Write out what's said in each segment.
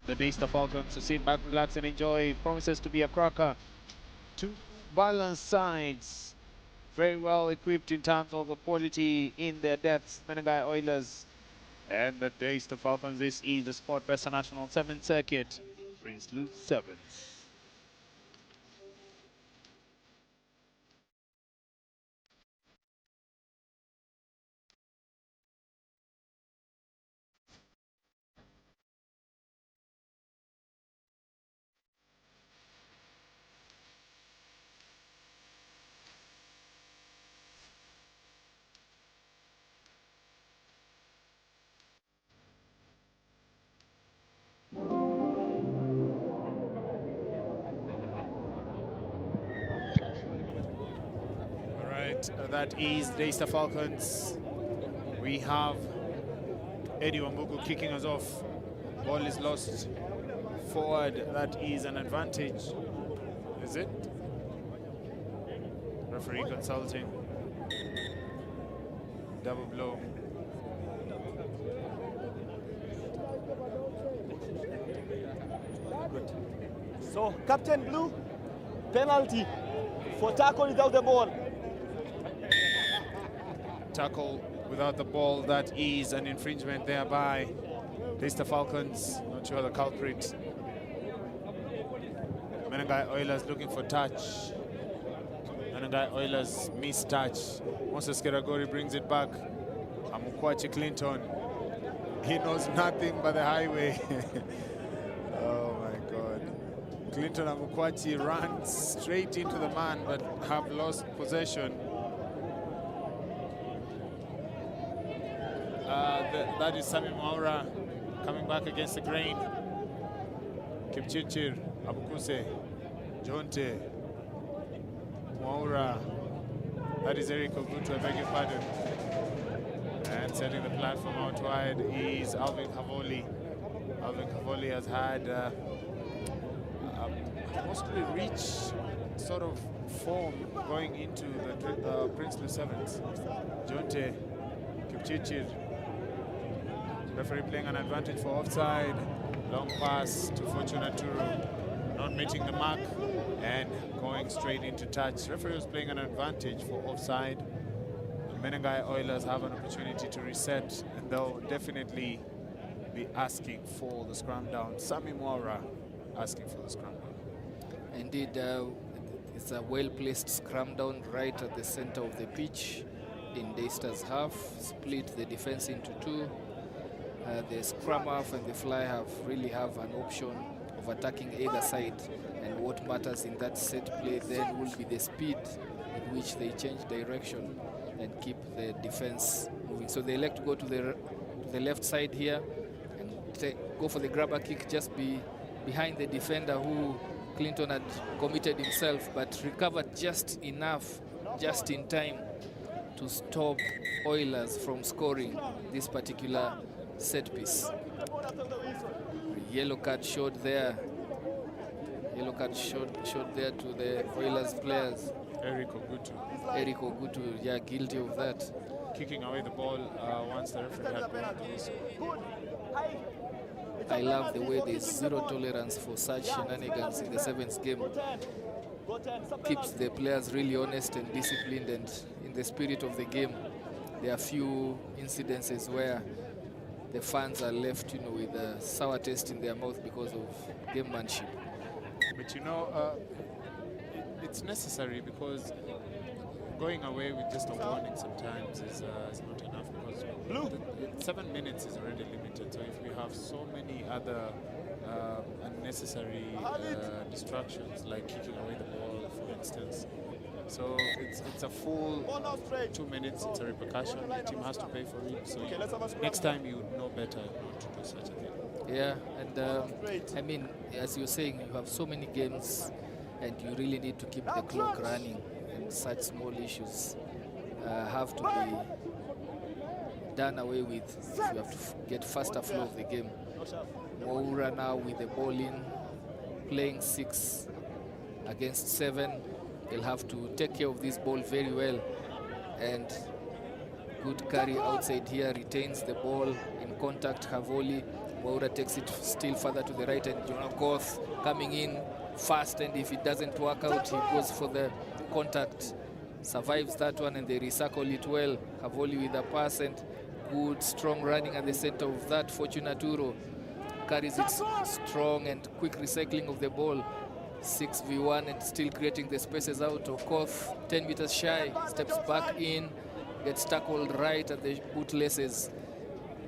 the Daystar Falcons. So sit back, relax, and enjoy. Promises to be a cracker. Two balanced sides, very well equipped in terms of the quality in their depths. Menengai Oilers and the Daystar Falcons. This is the Sportpesa National 7th Circuit. Prinsloo 7th. That is Daystar Falcons. We have Eddie Wambugu kicking us off. Ball is lost forward. That is an advantage. Is it? Referee consulting. Double blow. Good. So, Captain Blue, penalty for tackle without the ball. Tackle without the ball, that is an infringement thereby. Daystar Falcons, not sure the culprit. Menengai Oilers looking for touch. Menengai Oilers missed touch. Moses Keragori brings it back. Amukwachi Clinton. He knows nothing but the highway. Oh my God. Clinton Amukwachi runs straight into the man but have lost possession. That is Sami Maura coming back against the grain. Kipchichir, Abukuse, Jonte, Maura. That is Eric Ogutu, I beg your pardon. And setting the platform out wide is Alvin Cavoli. Alvin Cavoli has had mostly rich sort of form going into the Prinsloo 7th. Jonte, Kipchichir. Referee playing an advantage for offside. Long pass to Fortuna Turu, not meeting the mark and going straight into touch. Referee was playing an advantage for offside. The Menengai Oilers have an opportunity to reset, and they'll definitely be asking for the scrum down. Sami Mwara asking for the scrum down. Indeed, it's a well-placed scrum down right at the center of the pitch in Daystar's half. Split the defense into two. The scrum half and the fly half really have an option of attacking either side, and what matters in that set play then will be the speed in which they change direction and keep the defense moving. So they elect to go to the left side here and go for the grabber kick, just behind the defender who Clinton had committed himself, but recovered just enough, just in time to stop Oilers from scoring this particular set piece. Yellow card showed there. Yellow card showed there to the Oilers players. Eric Ogutu. Eric Ogutu, yeah, guilty of that. Kicking away the ball once the referee had blown the whistle. I love the way there's zero tolerance for such shenanigans in the 7th game. Keeps the players really honest and disciplined and in the spirit of the game. There are few incidences where the fans are left, with a sour taste in their mouth because of gamemanship. But it's necessary, because going away with just a warning sometimes is not enough, because 7 minutes is already limited. So if we have so many other unnecessary distractions, like kicking away the ball, for instance. So it's a full 2 minutes, it's a repercussion, the team has to pay for it. So next time you would know better not to do such a thing. Yeah, and I mean, as you're saying, you have so many games and you really need to keep the clock running, and such small issues have to be done away with. You have to get faster flow of the game. Moura now with the ball in, playing 6 against 7. They'll have to take care of this ball very well, and good carry outside here, retains the ball in contact. Havoli Mwaura takes it still further to the right, and Jonah Goth coming in fast, and if it doesn't work out, he goes for the contact. Survives that one, and they recircle it well. Havoli with a pass, and good strong running at the center of that. Fortunaturo carries it strong and quick recycling of the ball. 6v1 and still creating the spaces out. Okoth 10 meters shy, steps back in, gets tackled right at the bootlaces.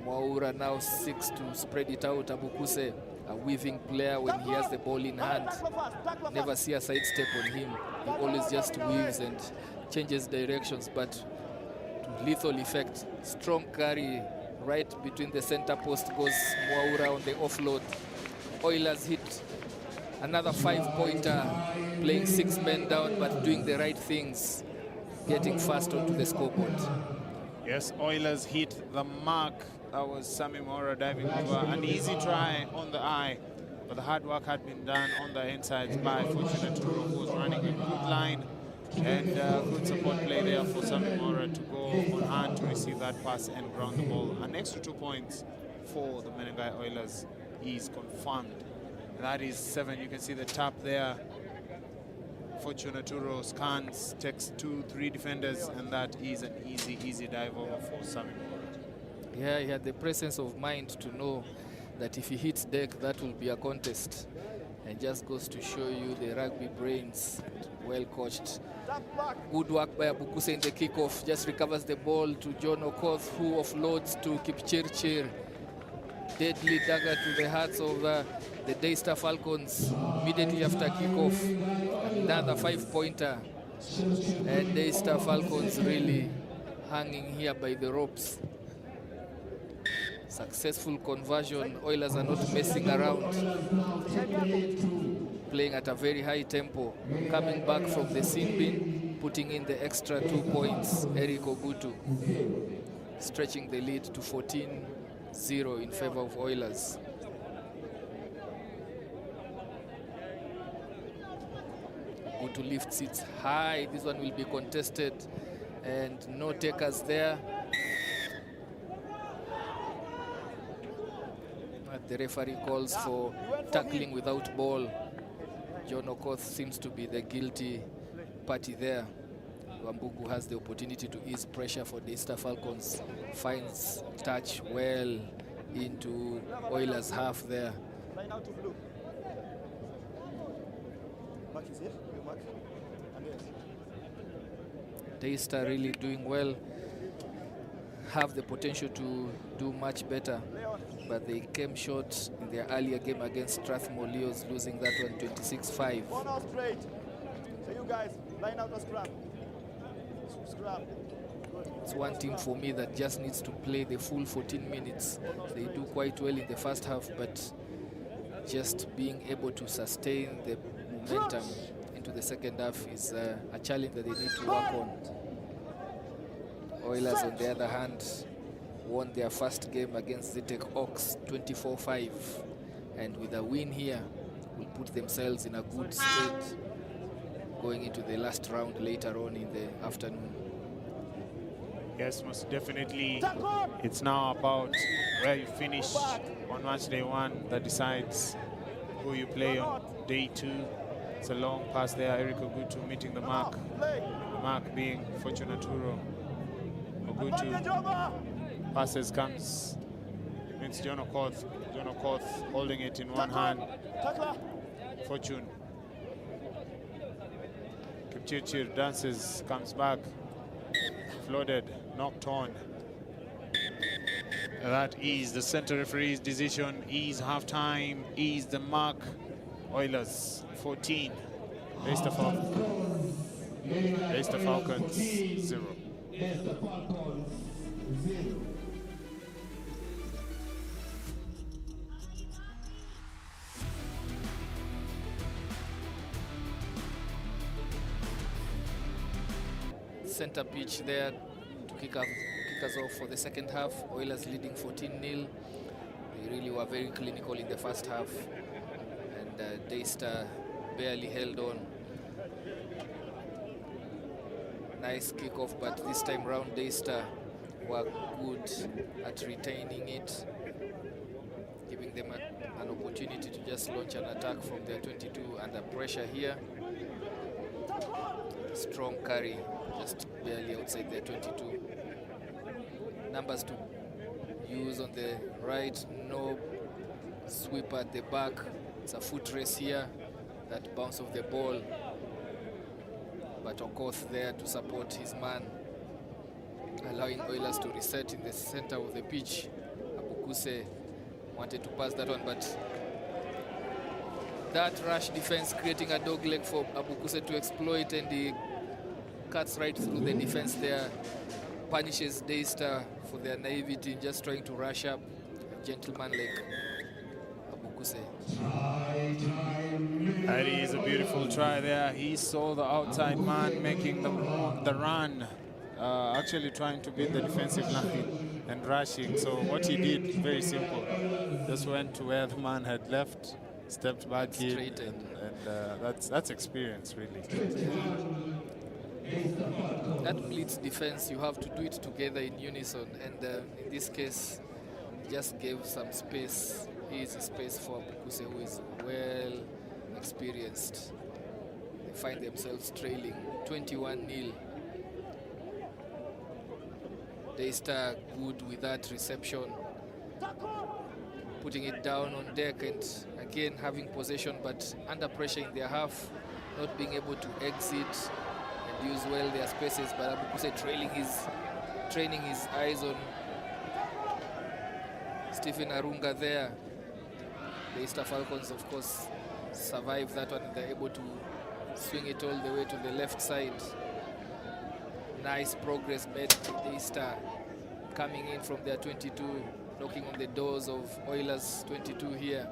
Mwaura now seeks to spread it out. Abukuse, a weaving player when he has the ball in hand. Never see a side step on him. He always just weaves and changes directions, but to lethal effect. Strong carry right between the center post goes Mwaura on the offload. Oilers hit another 5-pointer, playing 6 men down, but doing the right things, getting fast onto the scoreboard. Yes, Oilers hit the mark. That was Sammy Mwaura diving over. An easy try on the eye, but the hard work had been done on the insides by Fortunaturo, who was running a good line, and good support play there for Sammy Mwaura to go on hand to receive that pass and ground the ball. An extra 2 points for the Menengai Oilers is confirmed. That is 7. You can see the tap there. Fortunaturo scans, takes 2-3 defenders, and that is an easy dive over for Sammy Mwaura. Yeah, he had the presence of mind to know that if he hits deck, that will be a contest. And just goes to show you the rugby brains, well coached. Good work by Abukuse in the kickoff. Just recovers the ball to John Okoth, who offloads to Kipchirchir. Deadly dagger to the hearts of the Daystar Falcons immediately after kickoff. Another 5-pointer. And Daystar Falcons really hanging here by the ropes. Successful conversion. Oilers are not messing around. Playing at a very high tempo. Coming back from the sin bin, putting in the extra 2 points. Eric Ogutu stretching the lead to 14-0 in favor of Oilers. Ogutu lifts it high. This one will be contested, and no takers there. The referee calls for tackling without ball. John Okoth seems to be the guilty party there. Wambugu has the opportunity to ease pressure for Daystar Falcons. Finds touch well into Oilers' half there. Daystar really doing well. Have the potential to do much better, but they came short in their earlier game against Strathmore Leos, losing that one 26-5. So you guys line out a scrum. It's one team for me that just needs to play the full 14 minutes. They do quite well in the first half, but just being able to sustain the momentum into the second half is a challenge that they need to work on. Oilers, on the other hand, won their first game against Zetec Oaks 24-5, and with a win here will put themselves in a good state going into the last round later on in the afternoon. Yes, most definitely. It's now about where you finish on match day 1 that decides who you play on day 2. It's a long pass there. Eric Ogutu meeting the mark. The mark being Fortunaturo. Ogutu passes, comes, meets John Okoth. John Okoth holding it in one hand. Fortune. Kipchirchir dances, comes back. Flooded, knocked on. That is the center referee's decision. Is halftime, is the mark. Oilers 14. Daystar Falcons. Daystar Falcons 0. Center pitch there to kick us off for the second half. Oilers leading 14-0. They really were very clinical in the first half, and Daystar barely held on. Nice kickoff, but this time round Daystar were good at retaining it, giving giving them an opportunity to just launch an attack from their 22 under pressure here. Strong carry, just barely outside their 22. Numbers to use on the right, no sweep at the back. It's a foot race here, that bounce of the ball. But Okoth there to support his man, allowing Oilers to reset in the center of the pitch. Abukuse wanted to pass that one, but that rush defense creating a dog leg for Abukuse to exploit, and he cuts right through the defense there, punishes Daystar for their naivety in just trying to rush up a gentleman like Abukuse. That is a beautiful try there. He saw the outside man making the run, actually trying to beat the defensive line and rushing. So what he did, very simple, just went to where the man had left, stepped back in, and that's experience, really. That blitz defense, you have to do it together in unison, and in this case, just gave some space, easy space for Abukuse, who is well experienced. They find themselves trailing 21-0. Daystar good with that reception, putting it down on deck, and again having possession but under pressure in their half, not being able to exit and use well their spaces. But Abukuse training his eyes on Stephen Arunga there. Daystar Falcons, of course, survive that one. They're able to swing it all the way to the left side. Nice progress made by Daystar, coming in from their 22, knocking on the doors of Oilers 22 here.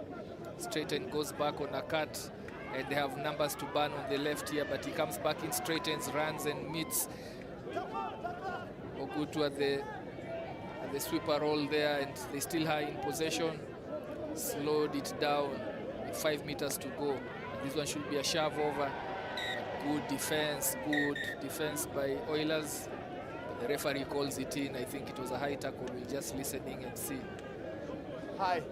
Straighten goes back on a cut, and they have numbers to burn on the left here, but he comes back in, straightens, runs and meets Ogutu at the sweeper roll there, and they still are in possession. Slowed it down with 5 meters to go. This one should be a shove over. Good defense by Oilers. But the referee calls it in. I think it was a high tackle. We're just listening and see. High,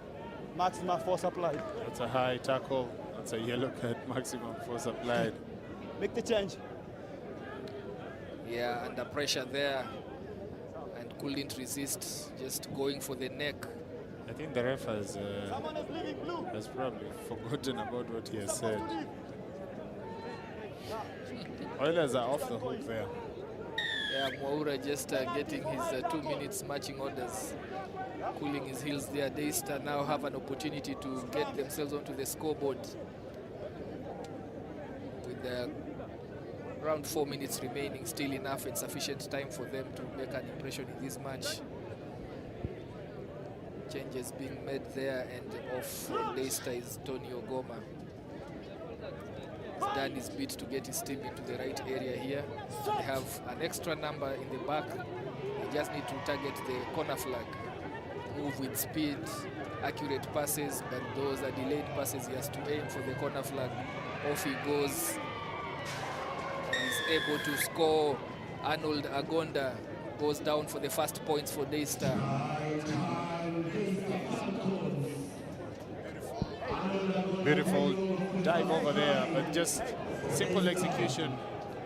maximum force applied. That's a high tackle. That's a yellow card, maximum force applied. Make the change. Yeah, under pressure there, and couldn't resist, just going for the neck. I think the ref has probably forgotten about what he has said. Oilers are off the hook there. Yeah, Mwaura just getting his 2 minutes marching orders, cooling his heels there. Daystar now have an opportunity to get themselves onto the scoreboard with around 4 minutes remaining, still enough and sufficient time for them to make an impression in this match. Changes being made there, and off from Daystar is Tony Ogoma. He's done his bit to get his team into the right area here. They have an extra number in the back. They just need to target the corner flag. Move with speed, accurate passes, but those are delayed passes. He has to aim for the corner flag. Off he goes. He's able to score. Arnold Agonda goes down for the first points for Daystar. Beautiful dive over there, but just simple execution.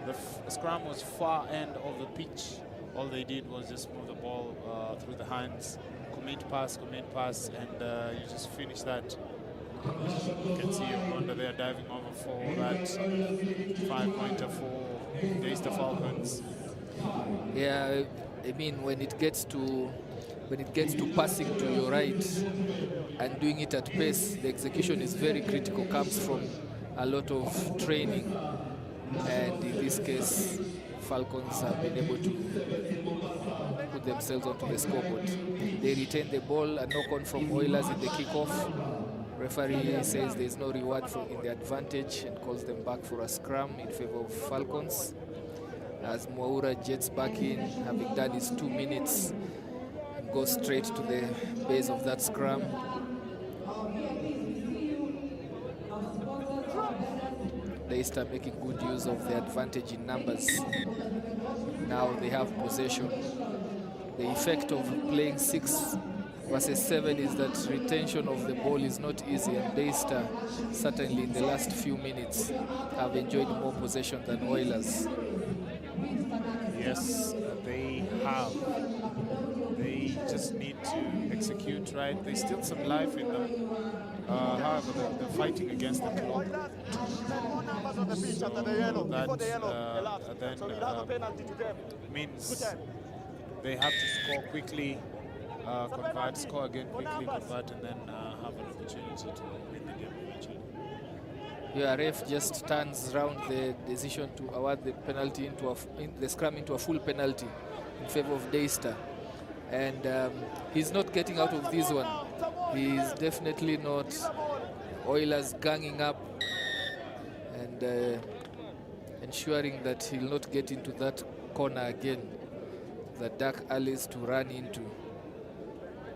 The scrum was far end of the pitch. All they did was just move the ball through the hands, commit pass, and you just finish that. You can see Uganda there diving over for that 5-pointer for Daystar Falcons. Yeah, I mean, when it gets to passing to your right and doing it at pace, the execution is very critical, comes from a lot of training, and in this case Falcons have been able to put themselves onto the scoreboard. They retain the ball, a knock-on from Oilers in the kickoff. Referee says there is no reward in the advantage and calls them back for a scrum in favor of Falcons, as Mwaura jets back in, having done his 2 minutes, and goes straight to the base of that scrum. Daystar making good use of the advantage in numbers. Now they have possession. The effect of playing 6 versus 7 is that retention of the ball is not easy, and Daystar certainly in the last few minutes have enjoyed more possession than Oilers. Yes, they have. They just need to execute right. There's still some life in them. However, they're fighting against the clock. That means they have to score quickly, convert, score again quickly, convert, and then have an opportunity to win the game eventually. Yeah, ref just turns around the decision to award the penalty into the scrum into a full penalty in favor of Daystar. And he's not getting out of this one. He's definitely not. Oilers ganging up and ensuring that he'll not get into that corner again. The dark alleys to run into.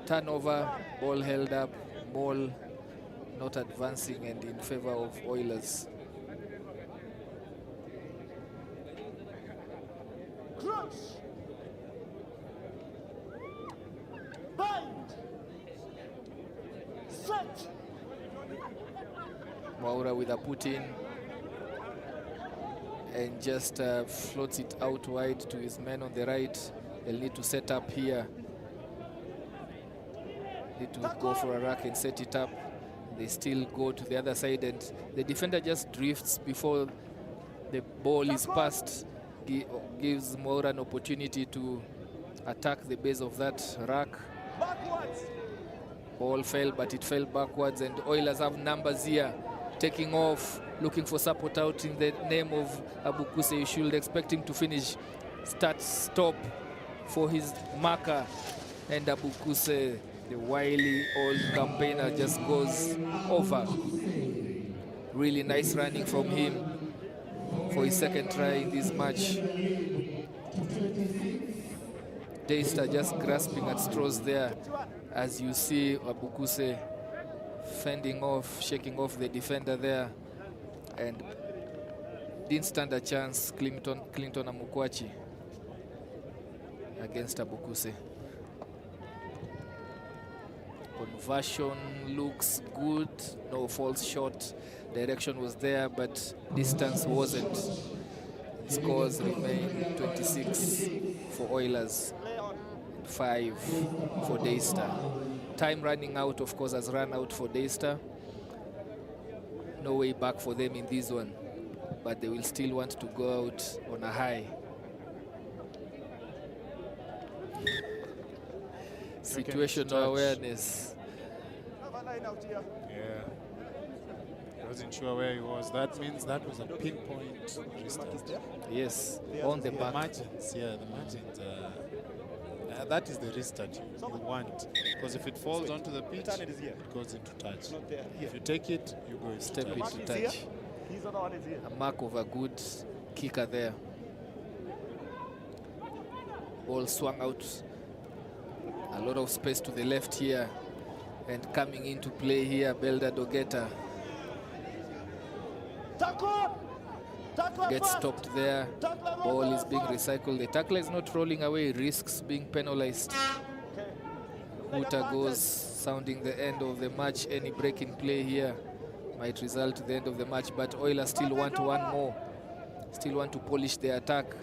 Turnover, ball held up, ball not advancing and in favor of Oilers. Cross. Bind. Set. Maura with a put in and just floats it out wide to his men on the right. They'll need to set up here. Need to go for a rack and set it up. They still go to the other side, and the defender just drifts before the ball is passed. Gives Maura an opportunity to attack the base of that rack. Backwards. Ball fell, but it fell backwards, and Oilers have numbers here. Taking off, looking for support out in the name of Abukuse. You should expect him to finish. Start, stop for his marker, and Abukuse, the wily old campaigner, just goes over. Really nice running from him for his second try in this match. Daystar just grasping at straws there, as you see Abukuse fending off, shaking off the defender there, and didn't stand a chance, Clinton Amukwachi against Abukuse. Conversion looks good, no false shot. Direction was there, but distance wasn't. Scores remain 26 for Oilers, 5 for Daystar. Time running out, of course, has run out for Daystar. No way back for them in this one, but they will still want to go out on a high. Situational awareness. Yeah. I wasn't sure where he was. That means that was a pinpoint restart. Yes, on the back. Margins, yeah, the margins. That is the restart you want. Because if it falls onto the pitch, it goes into touch. If you take it, you go into Step touch. into touch. A mark of a good kicker there. Ball swung out. A lot of space to the left here. And coming into play here, Belda Dogeta gets stopped there. Ball is being recycled. The tackler is not rolling away, risks being penalized. Huta goes, sounding the end of the match. Any break in play here might result in the end of the match, but Oilers still want one more. Still want to polish their attack.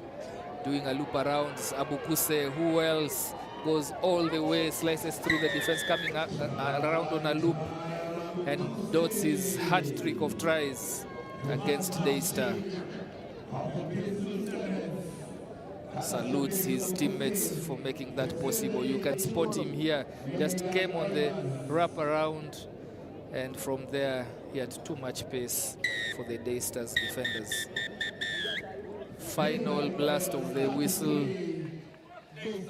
Doing a loop around. Abukuse, who else? Goes all the way, slices through the defense, coming up, around on a loop, and dots his hat trick of tries against Daystar. Salutes his teammates for making that possible. You can spot him here, just came on the wrap around, and from there he had too much pace for the Daystar's defenders. Final blast of the whistle.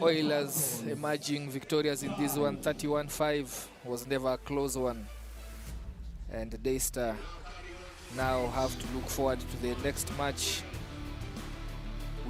Oilers emerging victorious in this one. 31-5 was never a close one, and Daystar now have to look forward to the next match